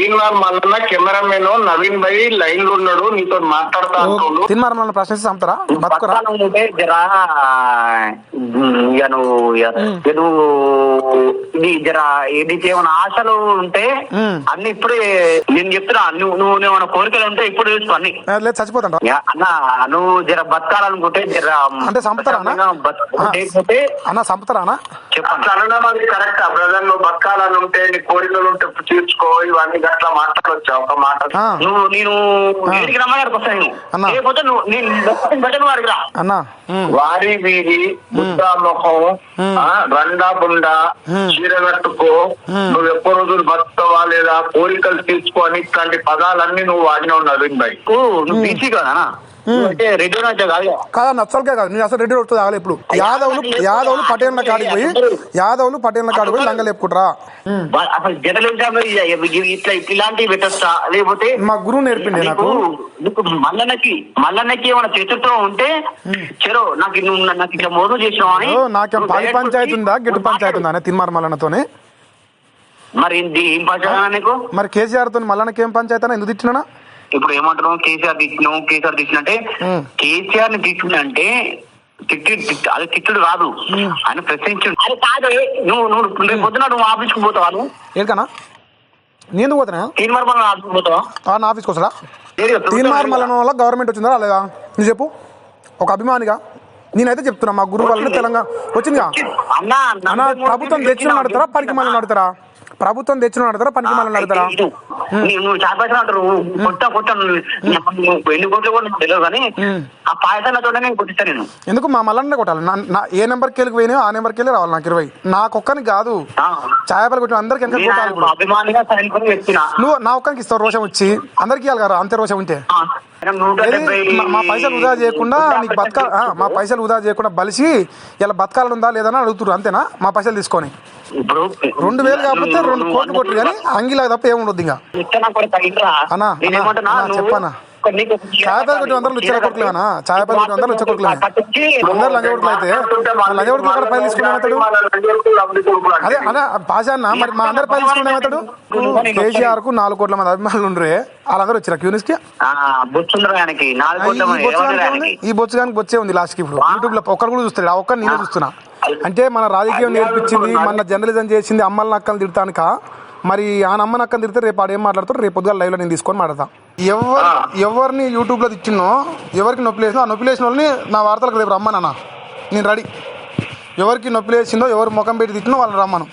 Teenmar Mallanna cameraman Naveen భాయ్ line లో ఉన్నాడు, నీతో మాట్లాడతా అంటున్నాడు. తీన్మార్ మల్లన్న ప్రశ్నిస్తే చంపుతారా? బతుకురా ఉంటే జరా ఇక నువ్వు ఇది జరా ఏమైనా ఆశలు ఉంటే అన్ని ఇప్పుడే నేను చెప్తున్నా. నువ్వు ఏమైనా కోరికలు ఉంటే ఇప్పుడు చూసుకో అన్ని. లేదు చచ్చిపోతాంట అన్న నువ్వు జర బతకాలనుకుంటే జర అంటే చంపుతారా అన్న? చంపుతారా అన్న? అనడం అది కరెక్ట్. బ్రదర్ నువ్వు బతకాలని ఉంటే నీ కోరికలు ఉంటే తీర్చుకో, ఇవన్నీ గట్లా మాట్లాడొచ్చా ఒక మాట? నువ్వు నేను ఇంటికి రమ్మగారికి వస్తాను, లేకపోతే నువ్వు నేను వారికి రా అన్న. వారి వీరి ముద్దా ముఖం రండా బుండా చీర కట్టుకో, నువ్వు ఎక్కువ రోజులు బతుకుతావా లేదా, కోరికలు తీర్చుకో అని ఇట్లాంటి పదాలన్నీ నువ్వు వాడినావు నవీన్ భాయ్. నువ్వు బీసీ కదా రెడ్డి కాదా? నచ్చలకే కాదు, నేను అసలు రెడ్డి వస్తుంది ఆగలే. ఇప్పుడు యాదవులు పటేళ్ల కాడికి పోయి లంగ లేపుకుంటారా? అసలు జనరల్ ఇలాంటివి పెట్టొచ్చా? లేకపోతే మా గురువు నేర్పిండి నాకు. మల్లన్నకి ఏమైనా చతుర్థం ఉంటే చెరో నాకు ఇట్లా మోసం చేసినావు అని. నాకేం పాలి పంచాయతీ ఉందా గిట్టు పంచాయతీ ఉందా తీన్మార్ మల్లన్నతోనే? మరి ఏం పంచాయతీ నీకు? మరి కేసీఆర్ తో మల్లన్నకి ఏం పంచాయతీ? ఎందుకు తిట్టినా? ఇప్పుడు ఏమంటున్నావు? కేసీఆర్ తిట్టినంటే కేసీఆర్ ని తిట్టినంటే అది తిట్టుడు కాదు, ఆయన ప్రశ్నించు. అది కాదు, నువ్వు రేపు పొద్దున నువ్వు ఆఫీస్కి పోతావా? నువ్వు ఏంటన్నా? నేను పోతున్నా తీన్మార్ మల్లన్న ఆఫీస్కి పోతావా? నా ఆఫీస్కి వస్తాడా? తీన్మార్ మల్లన్న వల్ల గవర్నమెంట్ వచ్చిందా లేదా నువ్వు చెప్పు. ఒక అభిమానిగా నేనైతే చెప్తున్నా, మా గురువు వాళ్ళని తెలంగాణ వచ్చిందిగా అన్న. ప్రభుత్వం తెచ్చిన నడుతారా పనికి మళ్ళీ నడుతారా? ప్రభుత్వం తెచ్చిన నడుతారా పనికి మళ్ళీ నడుతారా? నువ్వు చాపాయసం అంటారు ఎన్ని కోట్లు కూడా తెలియదు, కానీ ఆ పాయసాలతో నేను కొట్టిస్తాను. నేను ఎందుకు మా మల్లన్నే కొట్టాలి? ఏ నెంబర్కి వెళ్ళి పోయినా ఆ నెంబర్కి వెళ్ళి రావాలి నాకు 20. నాకు ఒక్కరికి కాదు, ఛాయపాలు కొట్టిన అందరికి అభిమానిగా నువ్వు నా ఒక్కరికి ఇస్తావు. రోషం వచ్చి అందరికి ఇవ్వాలి కదా, అంతే రోషం ఉంటే. మా పైసలు వృధా చేయకుండా నీకు మా పైసలు వృధా చేయకుండా బలిసి ఇలా బతకాలని ఉందా లేదని అడుగుతున్నారు, అంతేనా? మా పైసలు తీసుకొని 2000 కాకపోతే 2 కోట్లు కొట్టు, కానీ అంగిలాగా తప్ప ఏముండదు ఇంకా. అన్నా చెప్పనా? ఛాయపాలు కొట్టి అందరూ లుచ్చ కొడుకులేనా? ఛాయపాలు కొట్టి అందరూ లుచ్చ కొడుకులే, అందరు లంజ కొడుకులు అయితే లంజ కొడుకులు అక్కడ పైలు తీసుకునేమతాడు? అదే అన్న భాష అన్న. మరి మా అందరు పైలు తీసుకునేమతాడు? కేసీఆర్ కు 4 కోట్ల మంది అభిమానులు ఉండ్రే, వాళ్ళందరూ వచ్చారు క్యూనిస్ కి. ఈ బొచ్చుగానికి బొచ్చే ఉంది లాస్ట్ కి. ఇప్పుడు యూట్యూబ్ లో ఒక్కరు కూడా చూస్తాడు, ఆ ఒక్కరు నేనే చూస్తున్నా. అంటే మన రాజకీయం నేర్పించింది, మన జర్నలిజం చేసింది అమ్మల నక్కలు తిడతానుక. మరి ఆ నమ్మ నక్కలు తిడితే రేపు ఆడు ఏం మాట్లాడతారు? రేపు పొద్దుగా లైవ్ లో నేను తీసుకొని మాట్లాడతా. ఎవరిని యూట్యూబ్ లో తిట్టినో, ఎవరికి నొప్పి లేసినో ఆ నొప్పి లేసిన వాళ్ళని నా వార్తలకు రేపు రమ్మనన్నా, నేను రెడీ. ఎవరికి నొప్పి లేచిందో, ఎవరు ముఖం పెట్టి తిట్టినో వాళ్ళని రమ్మను.